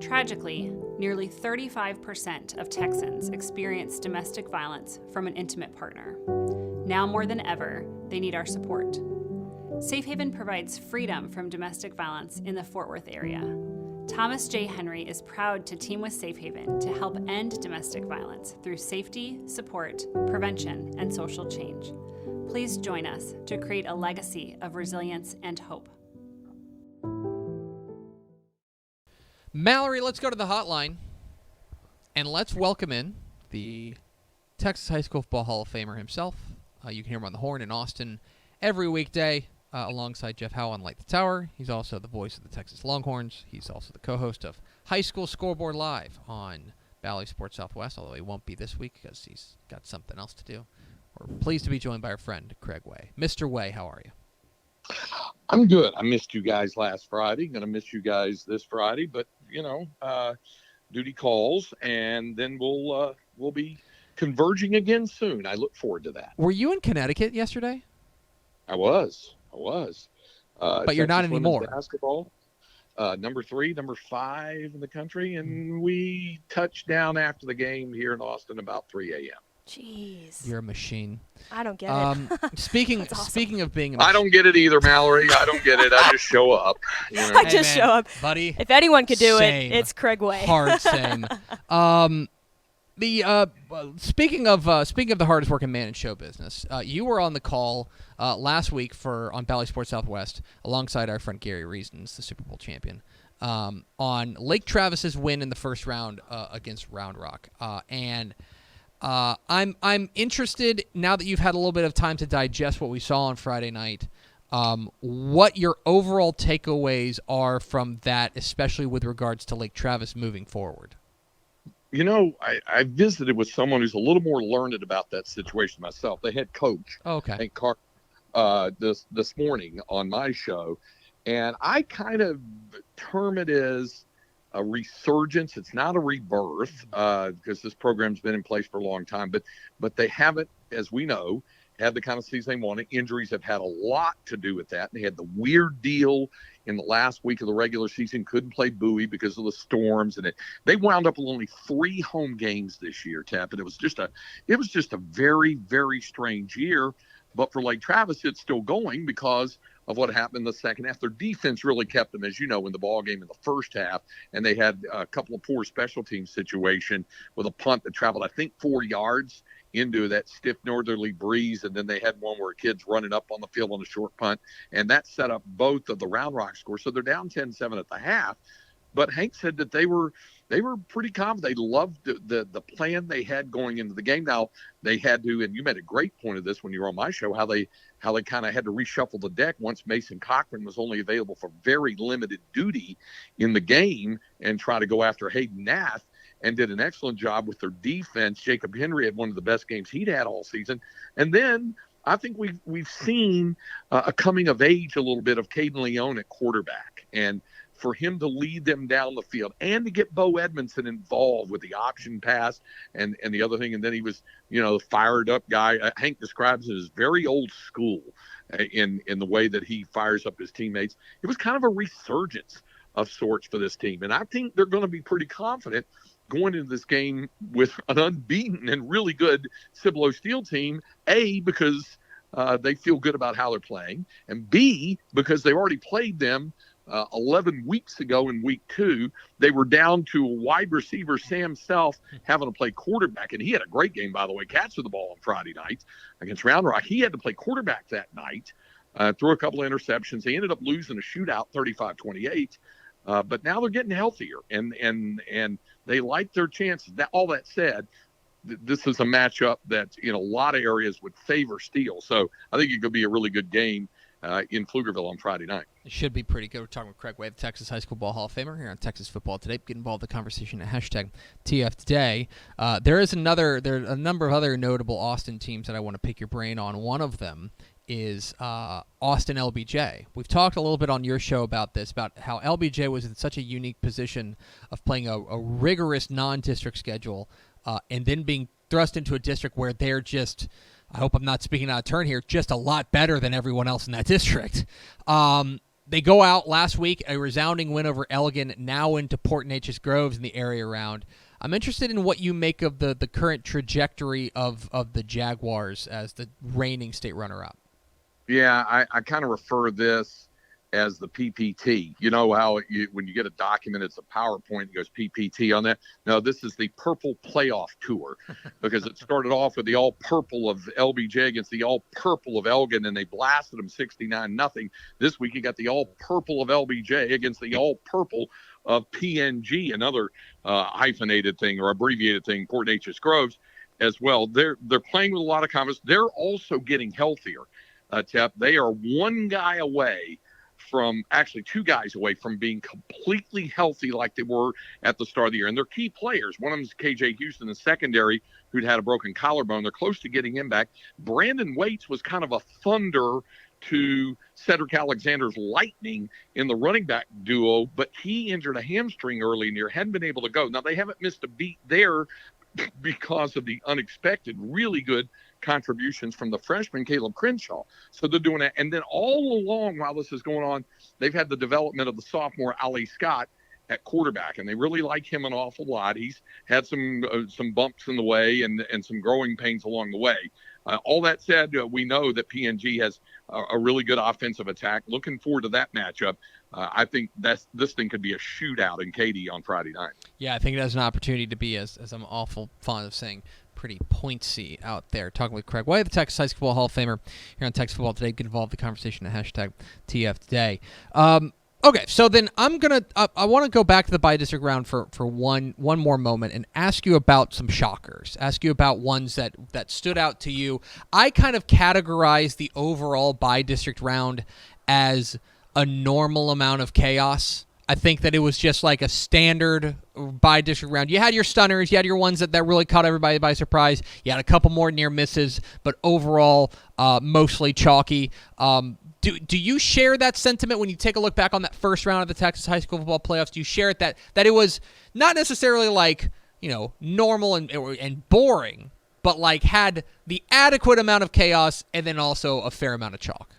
Tragically, nearly 35% of Texans experience domestic violence from an intimate partner. Now more than ever, they need our support. Safe Haven provides freedom from domestic violence in the Fort Worth area. Thomas J. Henry is proud to team with Safe Haven to help end domestic violence through safety, support, prevention, and social change. Please join us to create a legacy of resilience and hope. Mallory, let's go to the hotline, and let's welcome in the Texas High School Football Hall of Famer himself. You can hear him on the horn in Austin every weekday alongside Jeff Howe on Light the Tower. He's also the voice of the Texas Longhorns. He's also the co-host of High School Scoreboard Live on Valley Sports Southwest, although he won't be this week because he's got something else to do. We're pleased to be joined by our friend, Craig Way. Mr. Way, how are you? I'm good. I missed you guys last Friday. Going to miss you guys this Friday, but duty calls, and then we'll be converging again soon. I look forward to that. Were you in Connecticut yesterday? I was. But you're not anymore. Basketball, number 3, number 5 in the country, and we touched down after the game here in Austin about 3 a.m. Jeez. You're a machine. I don't get it. Speaking of being a machine. I don't get it either, Mallory. I don't get it. I just show up. I just show up. Buddy. If anyone could do same. it, it's Craig Way. Hard same. Speaking of the hardest working man in show business, you were on the call last week on Valley Sports Southwest alongside our friend Gary Reasons, the Super Bowl champion, on Lake Travis's win in the first round against Round Rock. I'm interested, now that you've had a little bit of time to digest what we saw on Friday night, what your overall takeaways are from that, especially with regards to Lake Travis moving forward. I visited with someone who's a little more learned about that situation myself. The head coach, Hank Carter, this morning on my show, and I kind of term it as a resurgence. It's not a rebirth because this program's been in place for a long time, but they haven't, as we know, had the kind of season they wanted. Injuries have had a lot to do with that. They had the weird deal in the last week of the regular season, couldn't play Bowie because of the storms, and they wound up with only 3 home games this year, Tap, and it was just a very, very strange year. But for Lake Travis, it's still going because of what happened in the second half. Their defense really kept them, as you know, in the ball game in the first half, and they had a couple of poor special team situation with a punt that traveled, I think, 4 yards into that stiff northerly breeze, and then they had one where a kid's running up on the field on a short punt, and that set up both of the Round Rock scores. So they're down 10-7 at the half. But Hank said that they were pretty confident. They loved the plan they had going into the game. Now they had to, and you made a great point of this when you were on my show, how they kind of had to reshuffle the deck once Mason Cochran was only available for very limited duty in the game, and try to go after Hayden Nath, and did an excellent job with their defense. Jacob Henry had one of the best games he'd had all season. And then I think we've seen a coming of age a little bit of Caden Leone at quarterback, and for him to lead them down the field and to get Bo Edmondson involved with the option pass and the other thing. And then he was, the fired up guy. Hank describes it as very old school in the way that he fires up his teammates. It was kind of a resurgence of sorts for this team. And I think they're going to be pretty confident going into this game with an unbeaten and really good Cibolo Steel team, A, because they feel good about how they're playing, and B, because they already played them 11 weeks ago in week 2. They were down to wide receiver Sam Self having to play quarterback, and he had a great game, by the way, catching the ball on Friday night against Round Rock. He had to play quarterback that night, threw a couple of interceptions. They ended up losing a shootout 35-28. But now they're getting healthier, and they like their chances. All that said, this is a matchup that in a lot of areas would favor Steel. So I think it could be a really good game in Pflugerville on Friday night. It should be pretty good. We're talking with Craig Way, the Texas High School Ball Hall of Famer, here on Texas Football Today. Get involved in the conversation at #TF Today. There are a number of other notable Austin teams that I want to pick your brain on. One of them is Austin LBJ. We've talked a little bit on your show about this, about how LBJ was in such a unique position of playing a rigorous non-district schedule and then being thrust into a district where they're just, I hope I'm not speaking out of turn here, just a lot better than everyone else in that district. They go out last week, a resounding win over Elgin, now into Port Neches Groves in the area around. I'm interested in what you make of the current trajectory of the Jaguars as the reigning state runner-up. Yeah, I kind of refer this as the PPT. You know how when you get a document, it's a PowerPoint, it goes PPT on that. No, this is the Purple Playoff Tour because it started off with the all purple of LBJ against the all purple of Elgin, and they blasted them 69-0. This week you got the all purple of LBJ against the all purple of PNG, another hyphenated thing or abbreviated thing, Port Neches Groves as well. They're playing with a lot of confidence. They're also getting healthier, Tep. They are one guy away from actually two guys away from being completely healthy like they were at the start of the year. And they're key players. One of them is KJ Houston, the secondary, who'd had a broken collarbone. They're close to getting him back. Brandon Waits was kind of a thunder to Cedric Alexander's lightning in the running back duo, but he injured a hamstring early in the year, hadn't been able to go. Now, they haven't missed a beat there because of the unexpected, really good contributions from the freshman Caleb Crenshaw. So they're doing that. And then all along while this is going on, they've had the development of the sophomore Ali Scott at quarterback, and they really like him an awful lot. He's had some bumps in the way and some growing pains along the way. All that said, we know that PNG has a really good offensive attack. Looking forward to that matchup. I think this thing could be a shootout in Katy on Friday night. Yeah, I think it has an opportunity to be, as I'm awful fond of saying, pretty pointsy out there. Talking with Craig Way, the Texas High School Hall of Famer here on Texas Football Today. Get involved in the conversation at hashtag TF Today. Okay, so then I want to go back to the bi-district round for one more moment and ask you about some shockers. Ask you about ones that stood out to you. I kind of categorize the overall bi-district round as a normal amount of chaos. I think that it was just like a standard bi-district round. You had your stunners, you had your ones that really caught everybody by surprise. You had a couple more near misses, but overall mostly chalky. Do you share that sentiment when you take a look back on that first round of the Texas High School Football Playoffs? Do you share it that it was not necessarily like, normal and boring, but like had the adequate amount of chaos and then also a fair amount of chalk?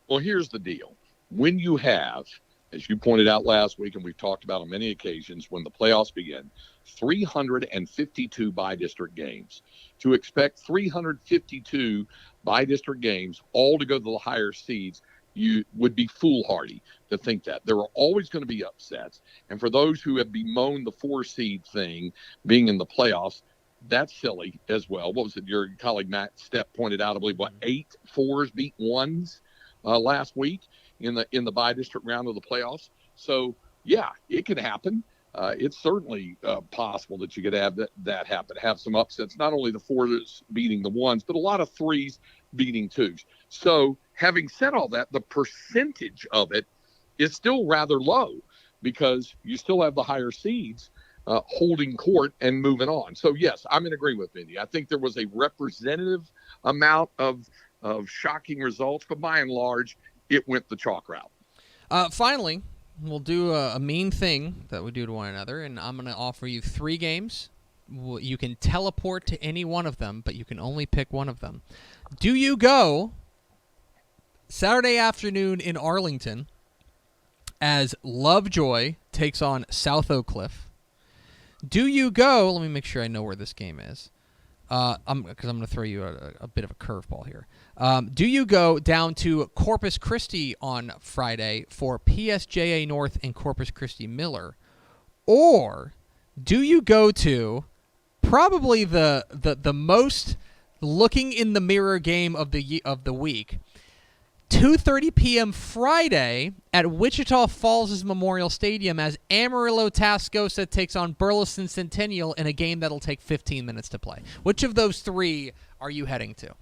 Well, here's the deal. When you have, as you pointed out last week, and we've talked about on many occasions, when the playoffs begin, 352 bi-district games, to expect 352 bi-district games all to go to the higher seeds, you would be foolhardy to think that. There are always going to be upsets. And for those who have bemoaned the 4-seed thing being in the playoffs, that's silly as well. What was it? Your colleague Matt Stepp pointed out, I believe, 8 4s beat 1s last week in the bi-district round of the playoffs. So, yeah, it can happen. It's certainly possible that you could have that happen, have some upsets, not only the 4s beating the 1s, but a lot of 3s beating 2s. So having said all that, the percentage of it is still rather low because you still have the higher seeds holding court and moving on. So, yes, I'm in agreement with Mindy. I think there was a representative amount of shocking results, but by and large, it went the chalk route. Finally, we'll do a mean thing that we do to one another, and I'm going to offer you 3 games. You can teleport to any one of them, but you can only pick one of them. Do you go Saturday afternoon in Arlington as Lovejoy takes on South Oak Cliff? Do you go, let me make sure I know where this game is, because I'm going to throw you a bit of a curveball here. Do you go down to Corpus Christi on Friday for PSJA North and Corpus Christi Miller? Or do you go to probably the most looking in the mirror game of the week, 2:30 p.m. Friday at Wichita Falls' Memorial Stadium as Amarillo Tascosa takes on Burleson Centennial in a game that'll take 15 minutes to play? Which of those 3 are you heading to?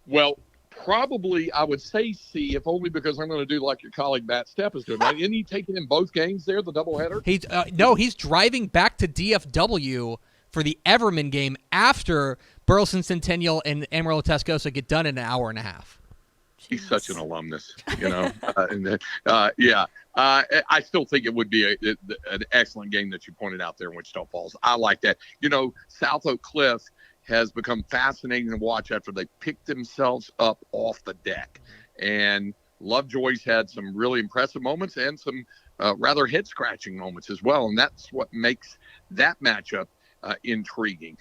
Well, probably I would say C, if only because I'm going to do like your colleague Matt Stepp is doing. Right? Isn't he taking in both games there, the doubleheader? No, he's driving back to DFW for the Everman game after Burleson Centennial and Amarillo Tascosa get done in an hour and a half. He's such an alumnus, yeah. I still think it would be an excellent game that you pointed out there in Wichita Falls. I like that. South Oak Cliff has become fascinating to watch after they picked themselves up off the deck. And Lovejoy's had some really impressive moments and some rather head-scratching moments as well, and that's what makes that matchup intriguing.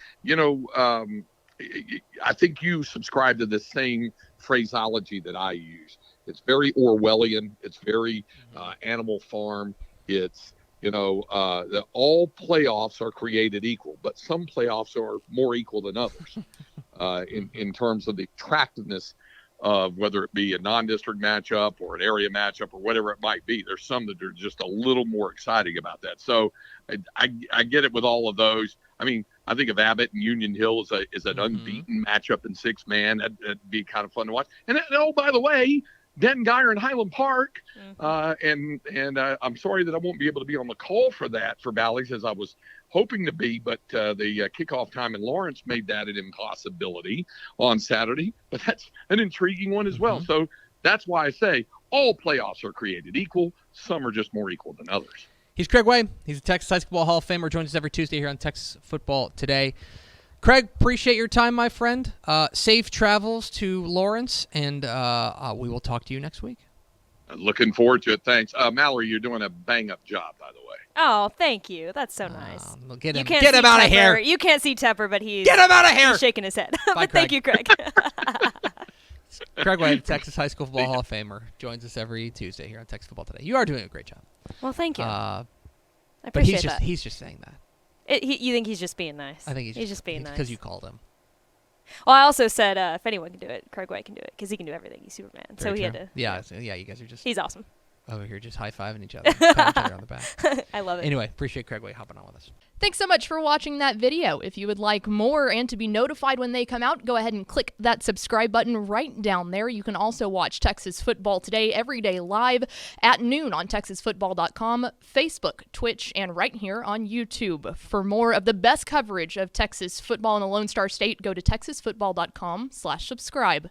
I think you subscribe to the same phraseology that I use. It's very Orwellian. It's very Animal Farm. It's, all playoffs are created equal, but some playoffs are more equal than others in terms of the attractiveness of whether it be a non-district matchup or an area matchup or whatever it might be. There's some that are just a little more exciting about that. So I get it with all of those. I mean, I think of Abbott and Union Hill as an unbeaten matchup in 6-man. That'd be kind of fun to watch. And by the way, Denton Guyer and Highland Park. And I'm sorry that I won't be able to be on the call for that for Bally's as I was hoping to be, but the kickoff time in Lawrence made that an impossibility on Saturday. But that's an intriguing one as well. So that's why I say all playoffs are created equal. Some are just more equal than others. He's Craig Way. He's a Texas High School Hall of Famer. Joins us every Tuesday here on Texas Football Today. Craig, appreciate your time, my friend. Safe travels to Lawrence, and we will talk to you next week. Looking forward to it. Thanks. Mallory, you're doing a bang-up job, by the way. Oh, thank you. That's so nice. Get him out of here. You can't see Tepper, but he's get him out of here. He's shaking his head. Bye, but thank you, Craig. Craig Way, Texas High School Football Hall of Famer, joins us every Tuesday here on Texas Football Today. You are doing a great job. Well, thank you. I appreciate that. He's just saying that. You think he's just being nice? I think he's just being nice. Because you called him. Well, I also said if anyone can do it, Craig Way can do it because he can do everything. He's Superman. Very so he true. had to. Yeah, you guys are just. He's awesome. Over here just high-fiving each other. Patting each other on the back. I love it. Anyway, appreciate Craig Way hopping on with us. Thanks so much for watching that video. If you would like more and to be notified when they come out, go ahead and click that subscribe button right down there. You can also watch Texas Football Today every day live at noon on TexasFootball.com, Facebook, Twitch, and right here on YouTube. For more of the best coverage of Texas football in the Lone Star State, go to TexasFootball.com/subscribe.